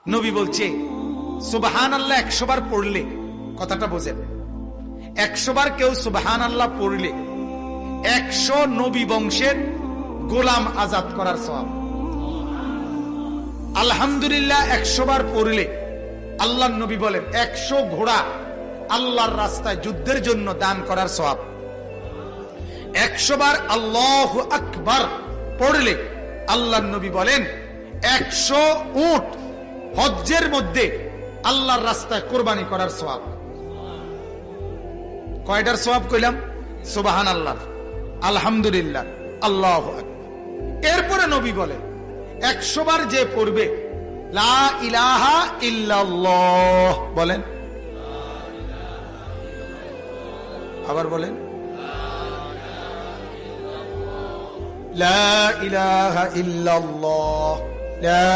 নবী বলছে সুবহানাল্লাহ 100 বার পড়লে, কথাটা বোঝেন, 100 বার কেউ সুবহানাল্লাহ পড়লে 100 নবী বংশের গোলাম আজাদ করার সওয়াব। আলহামদুলিল্লাহ 100 বার পড়লে আল্লাহর নবী বলেন 100 ঘোড়া আল্লাহর রাস্তায় যুদ্ধের জন্য দান করার সওয়াব। 100 বার আল্লাহু আকবার পড়লে আল্লাহর নবী বলেন 100 উট হজ্জের মধ্যে আল্লাহর রাস্তায় কোরবানি করার সওয়াব। কয়টার সওয়াব কইলাম? সুবহানাল্লাহ, আলহামদুলিল্লাহ, আল্লাহু আকবার। এরপরে নবী বলে 100 বার যে পড়বে লা ইলাহা ইল্লাল্লাহ, বলেন, আবার বলেন, লা ইলাহা ইল্লাল্লাহ, লা